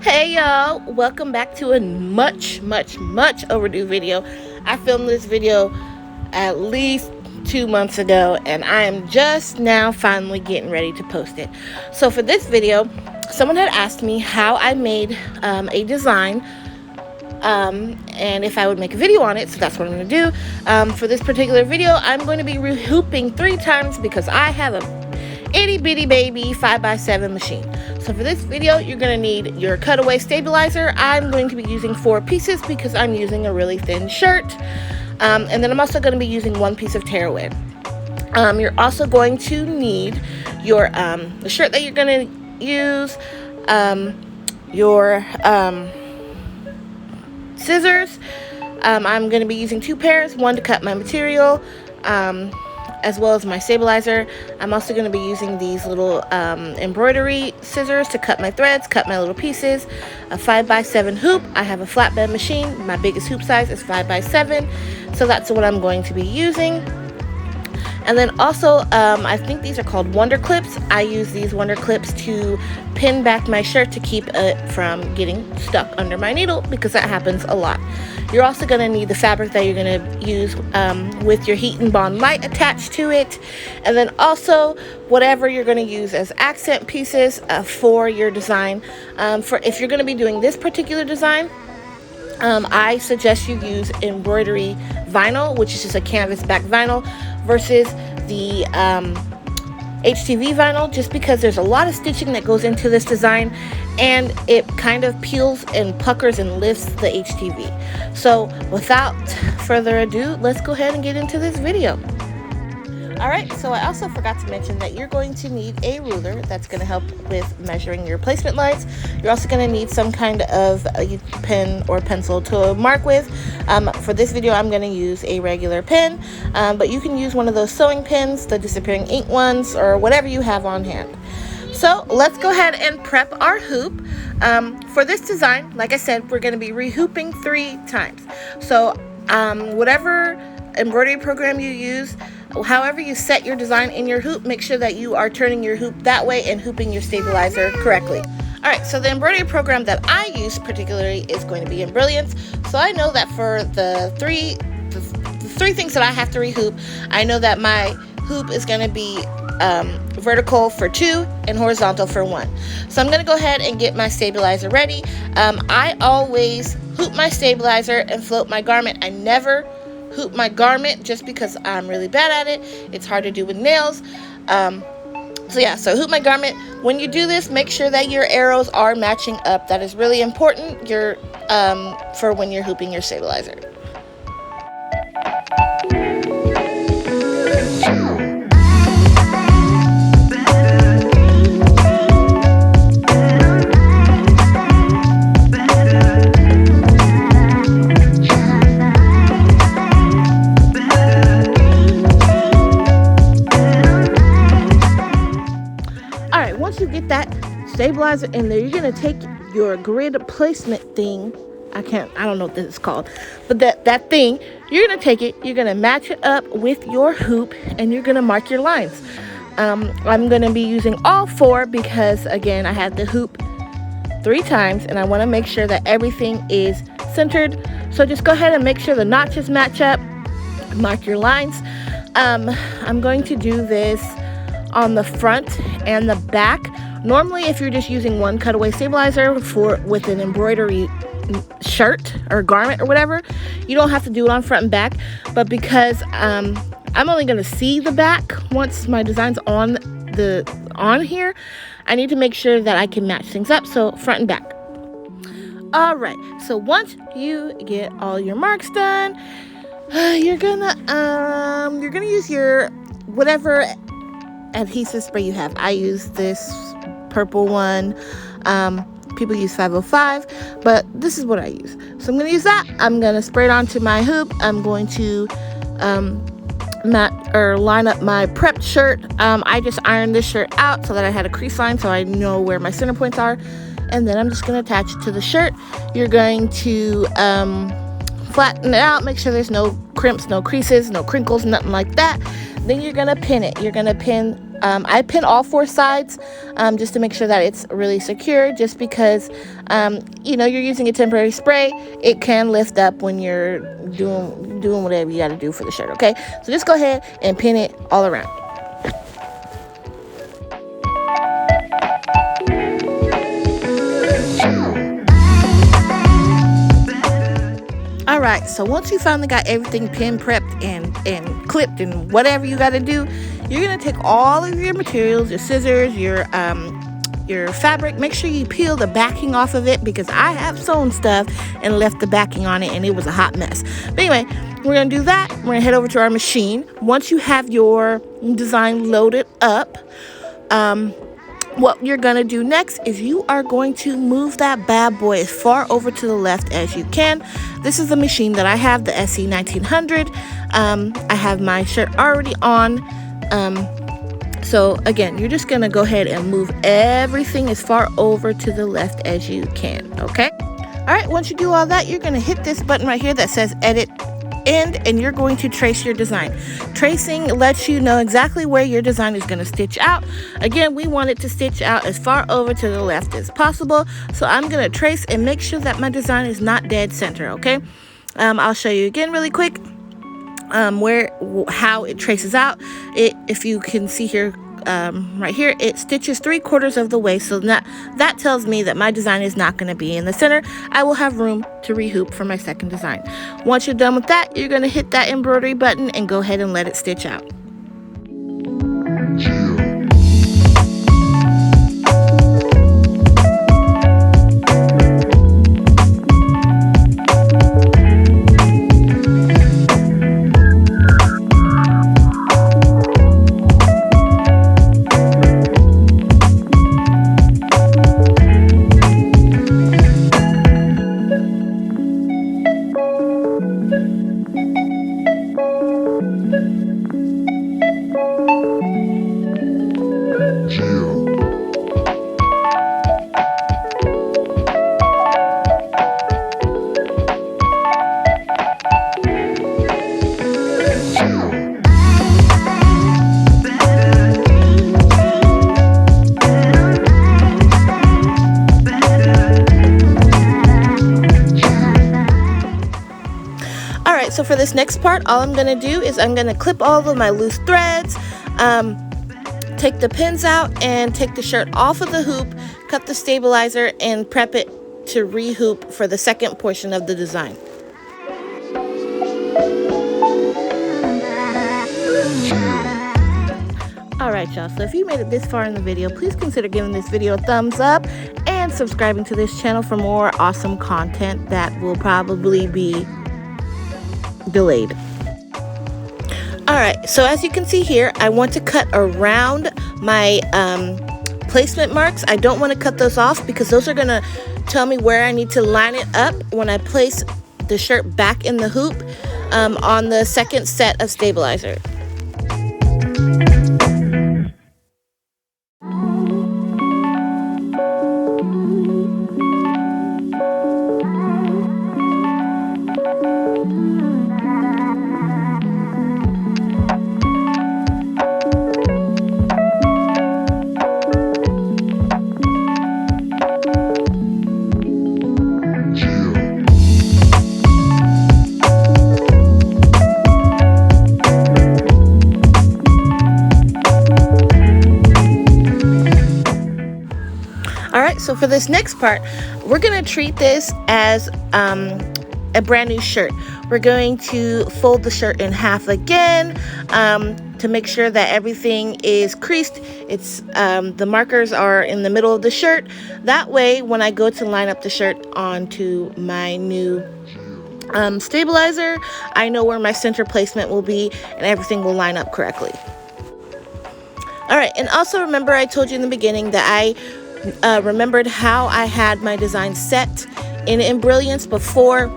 Hey y'all, welcome back to a much overdue video. I filmed this video at least 2 months ago and I am just now finally getting ready to post it. So for this video, someone had asked me how I made a design and if I would make a video on it, so that's what I'm going to do. For this particular video, I'm going to be rehooping 3 times because I have a itty bitty baby 5x7 machine. So for this video, you're going to need your cutaway stabilizer. I'm going to be using 4 pieces because I'm using a really thin shirt. And then I'm also going to be using 1 piece of tearaway. You're also going to need your the shirt that you're going to use, your scissors. I'm going to be using 2 pairs, one to cut my material, as well as my stabilizer. I'm also going to be using these little embroidery scissors to cut my threads, cut my little pieces, a 5x7 hoop. I have a flatbed machine. My biggest hoop size is 5x7, so that's what I'm going to be using. And then also, I think these are called Wonder Clips. I use these Wonder Clips to pin back my shirt to keep it from getting stuck under my needle, because that happens a lot. You're also going to need the fabric that you're going to use with your heat and bond light attached to it. And then also whatever you're going to use as accent pieces for your design. For if you're going to be doing this particular design, I suggest you use embroidery vinyl, which is just a canvas back vinyl, versus the HTV vinyl, just because there's a lot of stitching that goes into this design and it kind of peels and puckers and lifts the HTV. So without further ado, let's go ahead and get into this video. Alright, so I also forgot to mention that you're going to need a ruler that's going to help with measuring your placement lines. You're also going to need some kind of a pen or pencil to mark with. For this video, I'm going to use a regular pen, but you can use one of those sewing pens, the disappearing ink ones, or whatever you have on hand. So let's go ahead and prep our hoop. For this design, like I said, we're going to be rehooping 3 times. So whatever embroidery program you use, however you set your design in your hoop, make sure that you are turning your hoop that way and hooping your stabilizer correctly. Alright, so the embroidery program that I use particularly is going to be in Brilliance. So I know that for the three things that I have to rehoop, I know that my hoop is going to be vertical for 2 and horizontal for 1. So I'm going to go ahead and get my stabilizer ready. I always hoop my stabilizer and float my garment. I never hoop my garment just because I'm really bad at it. It's hard to do with nails. So hoop my garment. When you do this, make sure that your arrows are matching up. That is really important for when you're hooping your stabilizer. Once you get that stabilizer in there, you're going to take your grid placement thing. I don't know what this is called, but that thing, you're going to take it, you're going to match it up with your hoop, and you're going to mark your lines. I'm going to be using all 4 because, again, I had the hoop 3 times, and I want to make sure that everything is centered. So just go ahead and make sure the notches match up, mark your lines. I'm going to do this on the front and the back. Normally, if you're just using 1 cutaway stabilizer with an embroidery shirt or garment or whatever, you don't have to do it on front and back. But because I'm only going to see the back once my design's on here, I need to make sure that I can match things up, so front and back. Alright, so once you get all your marks done, you're gonna use your whatever adhesive spray you have. I use this purple one. People use 505, but this is what I use. So I'm going to use that. I'm going to spray it onto my hoop. I'm going to line up my prepped shirt. I just ironed this shirt out so that I had a crease line so I know where my center points are. And then I'm just going to attach it to the shirt. You're going to flatten it out, make sure there's no crimps, no creases, no crinkles, nothing like that. Then you're going to pin it. You're going to pin I pin all 4 sides just to make sure that it's really secure, just because you know, you're using a temporary spray. It can lift up when you're doing whatever you got to do for the shirt. Okay, so just go ahead and pin it all around. All right, so once you finally got everything pin prepped and clipped and whatever you got to do, you're gonna take all of your materials, your scissors, your fabric. Make sure you peel the backing off of it, because I have sewn stuff and left the backing on it and it was a hot mess. But anyway, we're gonna do that. We're gonna head over to our machine. Once you have your design loaded up, what you're gonna do next is you are going to move that bad boy as far over to the left as you can. This is the machine that I have, the Se1900. I have my shirt already on. So again, you're just gonna go ahead and move everything as far over to the left as you can, okay? All right, once you do all that, you're gonna hit this button right here that says Edit End, and you're going to trace your design. Tracing lets you know exactly where your design is going to stitch out. Again, we want it to stitch out as far over to the left as possible. So I'm going to trace and make sure that my design is not dead center, okay? I'll show you again really quick how it traces out. If you can see here, right here, it stitches 3/4 of the way, so that tells me that my design is not going to be in the center. I will have room to rehoop for my second design. Once you're done with that, you're going to hit that embroidery button and go ahead and let it stitch out. So for this next part, all I'm going to do is I'm going to clip all of my loose threads, take the pins out, and take the shirt off of the hoop, cut the stabilizer, and prep it to rehoop for the second portion of the design. Alright y'all, so if you made it this far in the video, please consider giving this video a thumbs up and subscribing to this channel for more awesome content that will probably be delayed. Alright, so as you can see here, I want to cut around my placement marks. I don't want to cut those off because those are going to tell me where I need to line it up when I place the shirt back in the hoop on the second set of stabilizer. So for this next part, we're going to treat this as a brand new shirt. We're going to fold the shirt in half again to make sure that everything is creased. It's the markers are in the middle of the shirt. That way, when I go to line up the shirt onto my new stabilizer, I know where my center placement will be and everything will line up correctly. All right, and also remember I told you in the beginning that I remembered how I had my design set in Brilliance before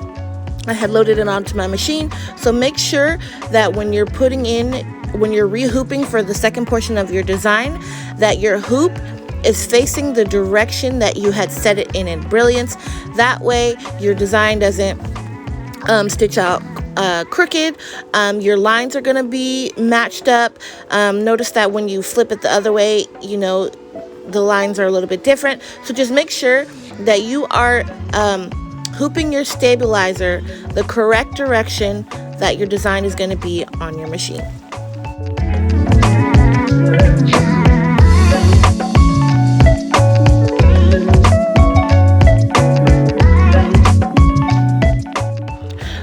I had loaded it onto my machine. So make sure that when you're rehooping for the second portion of your design, that your hoop is facing the direction that you had set it in Brilliance. That way your design doesn't stitch out crooked. Your lines are going to be matched up. Notice that when you flip it the other way, you know, the lines are a little bit different. So just make sure that you are hooping your stabilizer the correct direction that your design is going to be on your machine.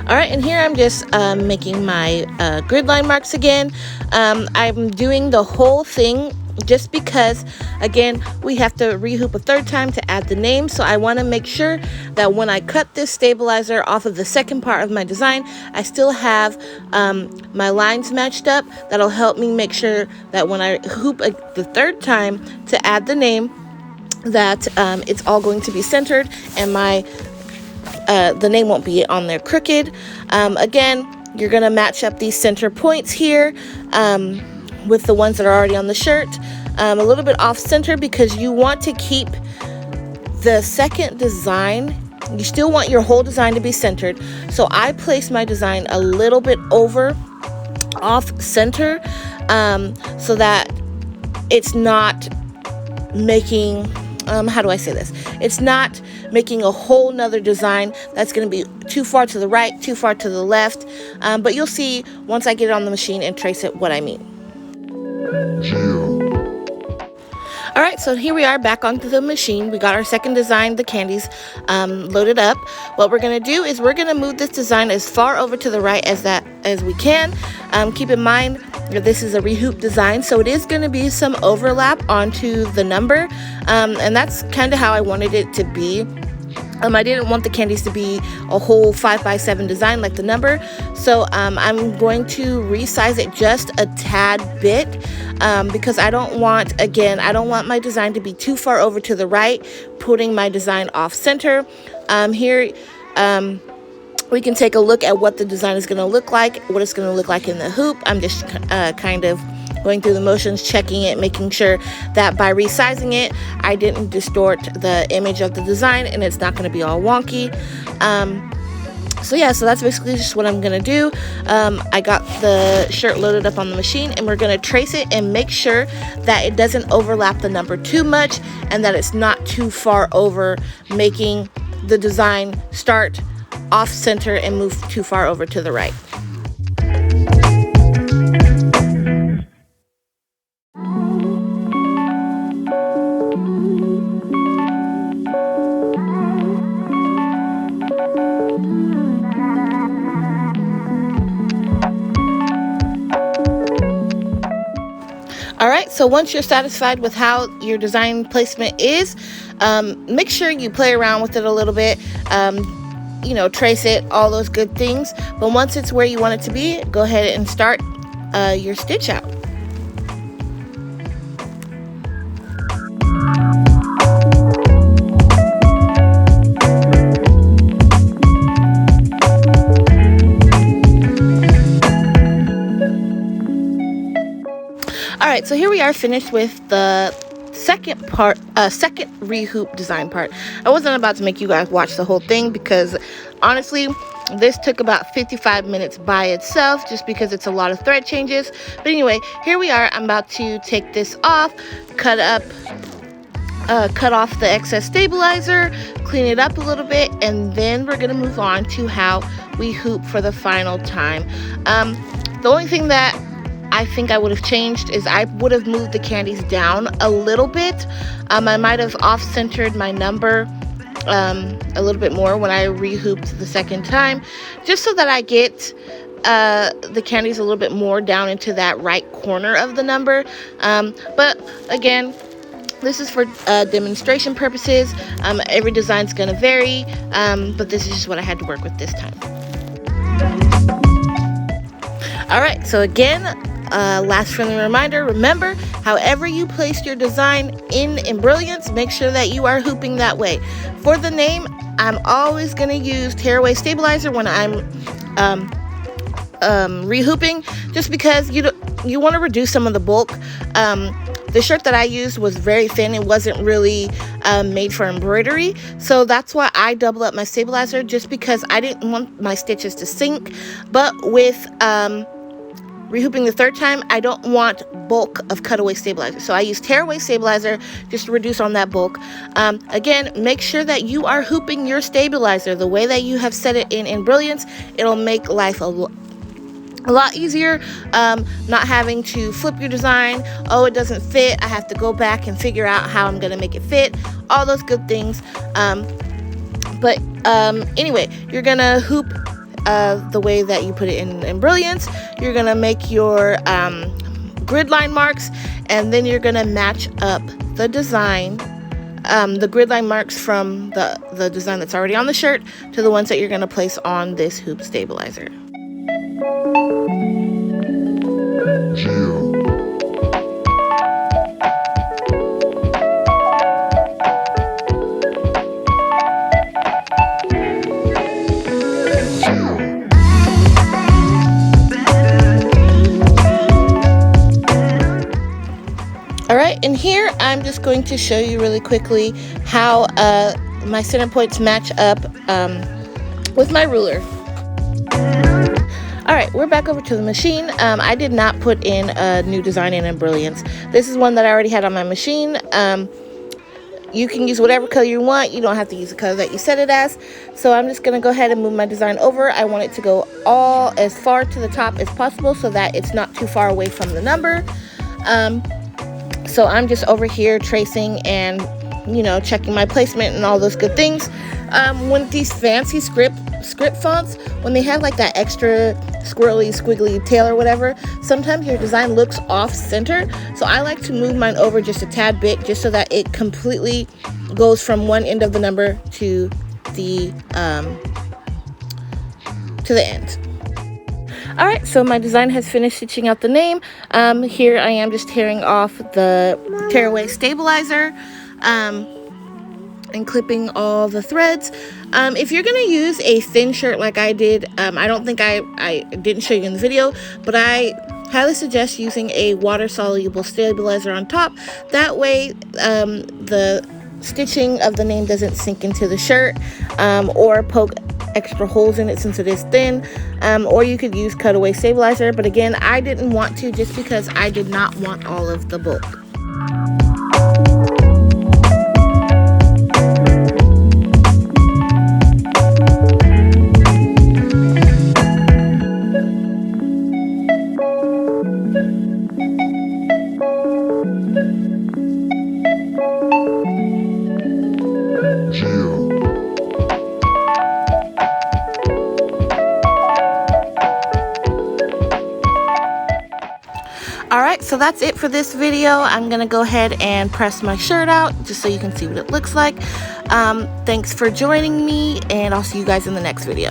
All right, and here I'm just making my grid line marks again. I'm doing the whole thing just because, again, we have to rehoop a third time to add the name. So I want to make sure that when I cut this stabilizer off of the second part of my design, I still have my lines matched up. That'll help me make sure that when I hoop the third time to add the name, that it's all going to be centered and the name won't be on there crooked. Again, you're going to match up these center points here with the ones that are already on the shirt, a little bit off center, because you want to keep the second design. You still want your whole design to be centered. So I place my design a little bit over off center so that it's not making, how do I say this? It's not making a whole nother design that's going to be too far to the right, too far to the left. But you'll see once I get it on the machine and trace it what I mean. All right, so here we are back onto the machine. We got our second design, the candies, loaded up. What we're going to do is we're going to move this design as far over to the right as we can. Keep in mind that this is a rehoop design, so it is going to be some overlap onto the number, and that's kind of how I wanted it to be. I didn't want the candies to be a whole 5x7 design like the number, so I'm going to resize it just a tad bit because I don't want my design to be too far over to the right, putting my design off center. Here we can take a look at what the design is going to look like, what it's going to look like in the hoop. I'm just kind of going through the motions, checking it, making sure that by resizing it, I didn't distort the image of the design and it's not going to be all wonky. So that's basically just what I'm going to do. I got the shirt loaded up on the machine and we're going to trace it and make sure that it doesn't overlap the number too much and that it's not too far over, making the design start off center and move too far over to the right. All right, so once you're satisfied with how your design placement is, make sure you play around with it a little bit, trace it, all those good things. But once it's where you want it to be, go ahead and start your stitch out. All right, so here we are finished with the second rehoop design part. I wasn't about to make you guys watch the whole thing because honestly, this took about 55 minutes by itself just because it's a lot of thread changes. But anyway, here we are. I'm about to take this off, cut off the excess stabilizer, clean it up a little bit, and then we're gonna move on to how we hoop for the final time. The only thing that I think I would have changed is I would have moved the candies down a little bit. I might have off-centered my number a little bit more when I rehooped the second time, just so that I get the candies a little bit more down into that right corner of the number. But again, this is for demonstration purposes. Every design's gonna vary, but this is just what I had to work with this time. All right, so again, last friendly reminder, remember, however you placed your design in Embrilliance, make sure that you are hooping that way. For the name, I'm always going to use tearaway stabilizer when I'm rehooping, just because you want to reduce some of the bulk. the shirt that I used was very thin. It wasn't really made for embroidery. So that's why I double up my stabilizer, just because I didn't want my stitches to sink. But with rehooping the third time, I don't want bulk of cutaway stabilizer. So I use tearaway stabilizer just to reduce on that bulk. Again, make sure that you are hooping your stabilizer the way that you have set it in Brilliance. It'll make life a lot easier, not having to flip your design. Oh, it doesn't fit, I have to go back and figure out how I'm gonna make it fit, all those good things. But anyway, you're gonna hoop the way that you put it in Brilliance. You're gonna make your grid line marks, and then you're gonna match up the design, the grid line marks from the design that's already on the shirt to the ones that you're gonna place on this hoop stabilizer. Alright, and here I'm just going to show you really quickly how my center points match up with my ruler. Alright, we're back over to the machine. I did not put in a new design in Brilliance. This is one that I already had on my machine. You can use whatever color you want. You don't have to use the color that you set it as. So I'm just going to go ahead and move my design over. I want it to go all as far to the top as possible so that it's not too far away from the number. So I'm just over here tracing and, you know, checking my placement and all those good things. When these fancy script fonts, when they have like that extra squirrely squiggly tail or whatever, sometimes your design looks off center. So I like to move mine over just a tad bit, just so that it completely goes from one end of the number to the end. Alright, so my design has finished stitching out the name. Here I am just tearing off the tearaway stabilizer and clipping all the threads. If you're going to use a thin shirt like I did, I don't think I didn't show you in the video, but I highly suggest using a water-soluble stabilizer on top. That way the stitching of the name doesn't sink into the shirt or poke extra holes in it since it is thin, or you could use cutaway stabilizer, but again, I didn't want to, just because I did not want all of the bulk. Alright, so that's it for this video. I'm going to go ahead and press my shirt out just so you can see what it looks like. Thanks for joining me, and I'll see you guys in the next video.